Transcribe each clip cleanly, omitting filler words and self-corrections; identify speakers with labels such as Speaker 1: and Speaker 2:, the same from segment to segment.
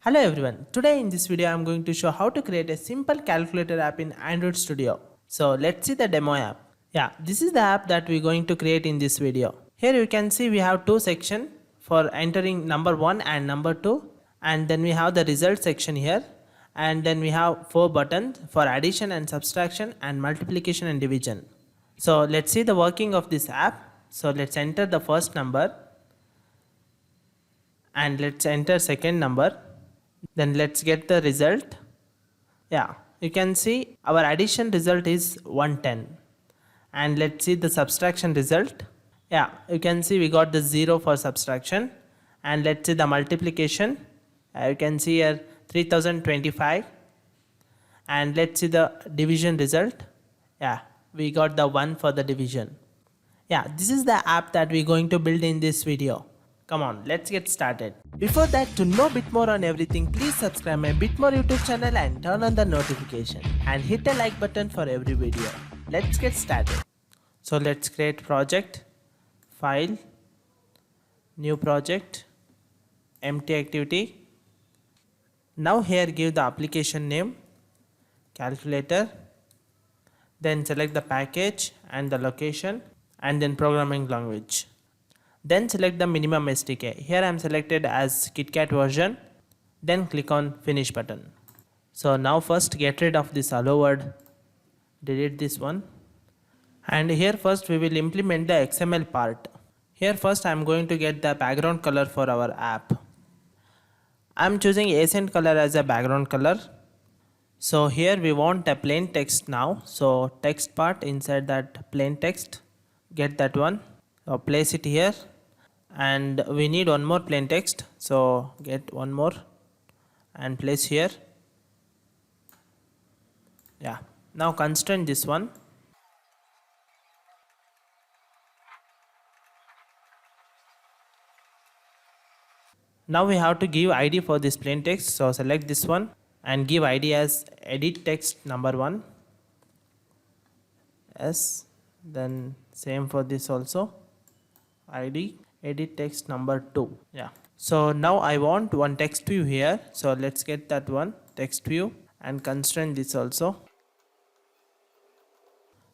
Speaker 1: Hello everyone, today in this video I am going to show how to create a simple calculator app in Android Studio. So let's see the demo app. Yeah, this is the app that we're going to create in this video. Here you can see we have two sections for entering number 1 and number 2, and then we have the result section here, and then we have 4 buttons for addition and subtraction and multiplication and division. So let's see the working of this app. So let's enter the first number and let's enter second number. Then let's get the result. Yeah, you can see our addition result is 110. And let's see the subtraction result. Yeah, you can see we got the 0 for subtraction. And let's see the multiplication. You can see here 3025. And let's see the division result. Yeah, we got the 1 for the division. Yeah, this is the app that we're going to build in this video. Come on, let's get started. Before that, to know bit more on everything, please subscribe my Bitmore YouTube channel and turn on the notification and hit the like button for every video. Let's get started. So let's create project, file, new project, empty activity. Now here give the application name, calculator, then select the package and the location and then programming language. Then select the minimum SDK. Here I am selected as KitKat version. Then click on finish button. So now first get rid of this hello word. Delete this one. And here first we will implement the XML part. Here first I am going to get the background color for our app. I am choosing accent color as a background color. So here we want a plain text now. So text part inside that plain text. Get that one. So place it here. And we need one more plain text, so get one more and place here. Yeah, now constrain this one. Now we have to give ID for this plain text, so select this one and give ID as edit text number 1. Yes, then same for this also, ID edit text number 2. Yeah, so now I want one text view here, so let's get that one text view and constrain this also.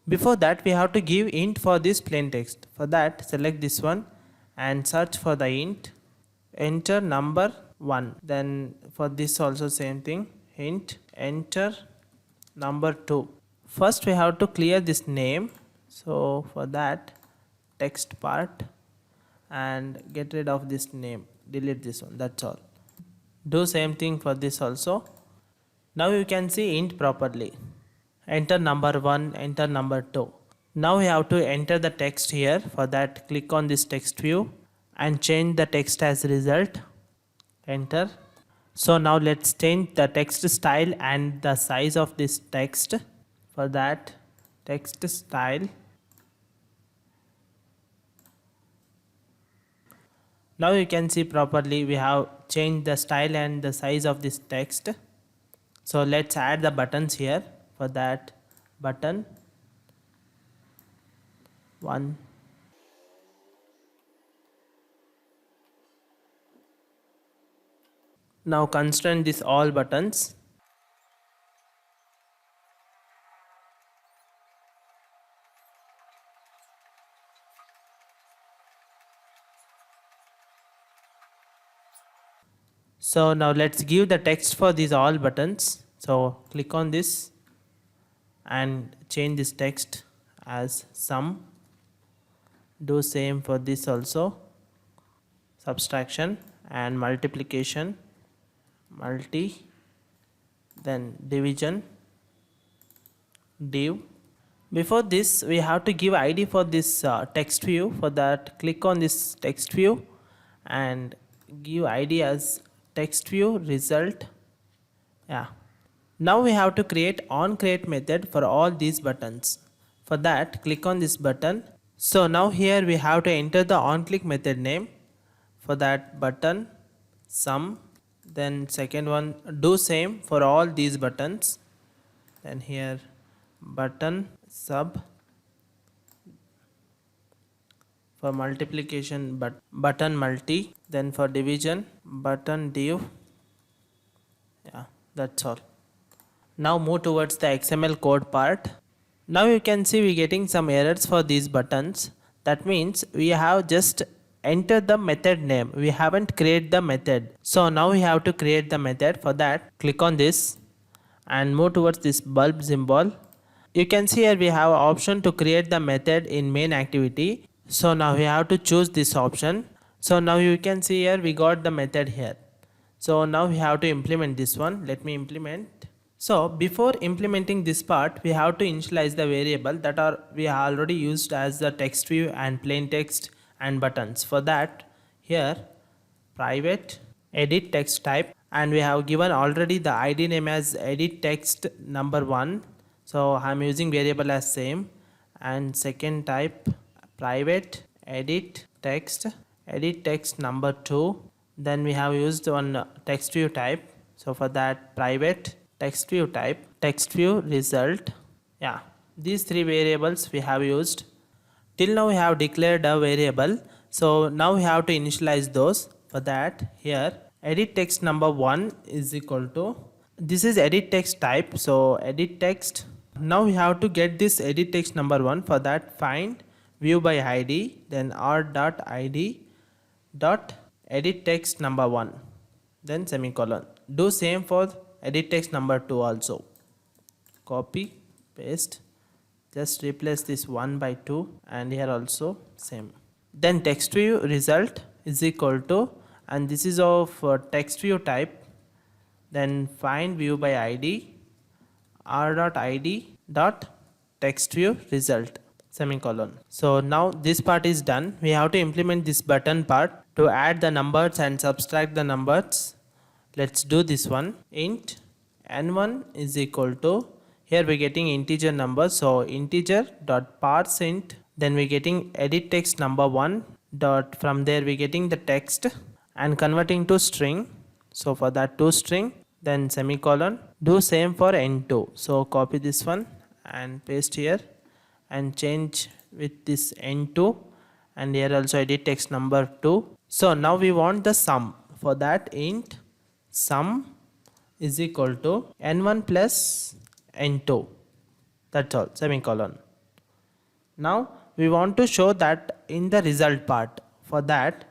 Speaker 1: Before that we have to give int for this plain text. For that select this one and search for the int, enter number 1. Then for this also same thing, int enter number 2. First we have to clear this name, so for that text part and get rid of this name, delete this one, that's all. Do same thing for this also. Now you can see int properly. Enter number 1, enter number 2. Now we have to enter the text here. For that click on this text view and change the text as result. Enter. So now let's change the text style and the size of this text. For that text style. Now you can see properly we have changed the style and the size of this text. So let's add the buttons here. For that button 1. Now constrain this all buttons. So now let's give the text for these all buttons. So click on this and change this text as sum. Do same for this also, subtraction and multiplication, multi, then division, div. Before this we have to give ID for this text view. For that click on this text view and give ID as text view result. Yeah, now we have to create onCreate method for all these buttons. For that click on this button. So now here we have to enter the onClick method name. For that button sum, then second one do same for all these buttons. Then here button sub, for multiplication button multi, then for division button div, That's all. Now move towards the XML code part. Now you can see we getting some errors for these buttons. That means we have just entered the method name. We haven't created the method. So now we have to create the method. For that, click on this and move towards this bulb symbol. You can see here we have an option to create the method in main activity. So now we have to choose this option. So now you can see here we got the method here. So now we have to implement this one. Let me implement. So before implementing this part, we have to initialize the variable that are we have already used as the text view and plain text and buttons. For that, here private edit text type, and we have given already the id name as edit text number 1. So I'm using variable as same, and second type private edit text number 2. Then we have used one text view type. So for that, private text view type, text view result. Yeah, these three variables we have used. Till now we have declared a variable. So now we have to initialize those. For that, here edit text number 1 is equal to, this is edit text type. So edit text. Now we have to get this edit text number 1. For that, find view by id, then r.id dot edit text number 1, then semicolon. Do same for edit text number 2 also. Copy, paste, just replace this 1 by 2, and here also same. Then text view result is equal to, and this is of text view type, then find view by id, r.id dot text view result, semicolon. So now this part is done. We have to implement this button part to add the numbers and subtract the numbers. Let's do this one. Int n1 is equal to, here we're getting integer number, so integer dot parse int, then we're getting edit text number 1 dot, from there we're getting the text and converting to string. So for that, to string, then semicolon. Do same for n2. So copy this one and paste here and change with this n2, and here also edit text number 2. So now we want the sum. For that, int sum is equal to n1 plus n2. That's all, semicolon. Now we want to show that in the result part. For that,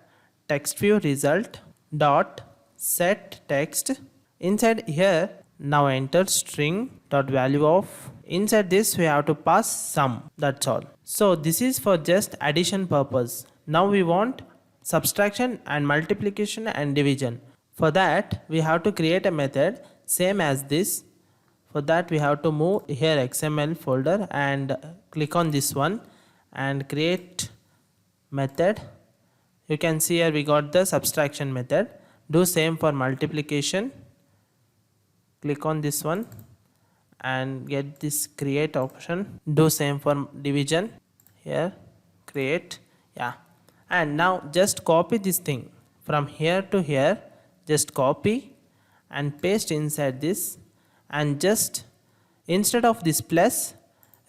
Speaker 1: text view result dot set text. Inside here, now enter string dot value of. Inside this we have to pass sum. That's all. So this is for just addition purpose. Now we want subtraction and multiplication and division. For that, we have to create a method same as this. For that, we have to move here XML folder and click on this one and create method. You can see here we got the subtraction method. Do same for multiplication. Click on this one and get this create option. Do same for division. Here create. Yeah, and now just copy this thing from here to here. Just copy and paste inside this, and just instead of this plus,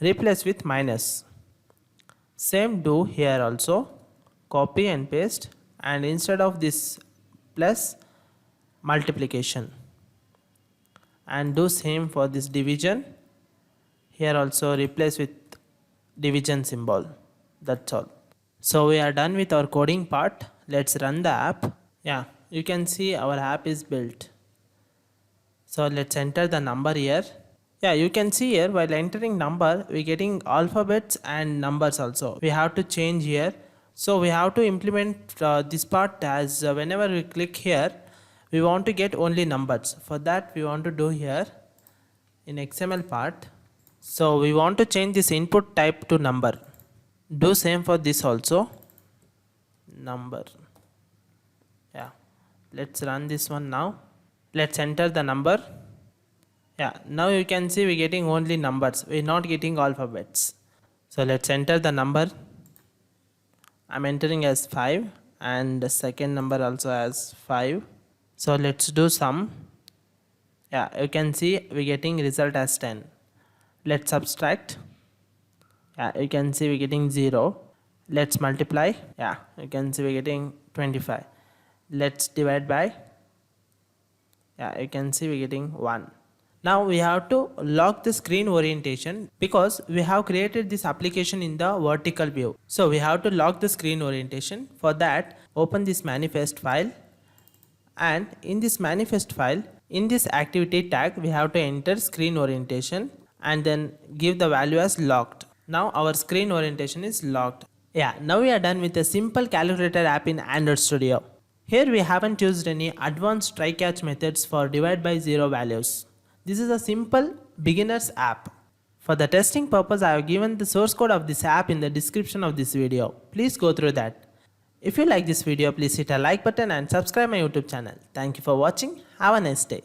Speaker 1: replace with minus. Same do here also. Copy and paste, and instead of this plus, multiplication, and do same for this division. Here also replace with division symbol. That's all. So we are done with our coding part. Let's run the app. Yeah, you can see our app is built. So let's enter the number here. Yeah, you can see here while entering number, we're getting alphabets and numbers also. We have to change here. So we have to implement this part as whenever we click here, we want to get only numbers. For that, we want to do here in XML part. So we want to change this input type to number. Do same for this also. Number. Yeah. Let's run this one now. Let's enter the number. Yeah, now you can see we're getting only numbers. We're not getting alphabets. So let's enter the number. I'm entering as 5 and the second number also as 5. So let's do sum. Yeah, you can see we're getting result as 10. Let's subtract. Yeah, you can see we're getting 0. Let's multiply. Yeah, you can see we're getting 25. Let's divide by. Yeah, you can see we're getting 1. Now we have to lock the screen orientation because we have created this application in the vertical view. So we have to lock the screen orientation. For that, open this manifest file, and in this manifest file, in this activity tag, we have to enter screen orientation and then give the value as locked. Now our screen orientation is locked. Yeah, now we are done with a simple calculator app in Android Studio. Here we haven't used any advanced try catch methods for divide by zero values. This is a simple beginner's app. For the testing purpose, I have given the source code of this app in the description of this video. Please go through that. If you like this video, please hit a like button and subscribe my YouTube channel. Thank you for watching. Have a nice day.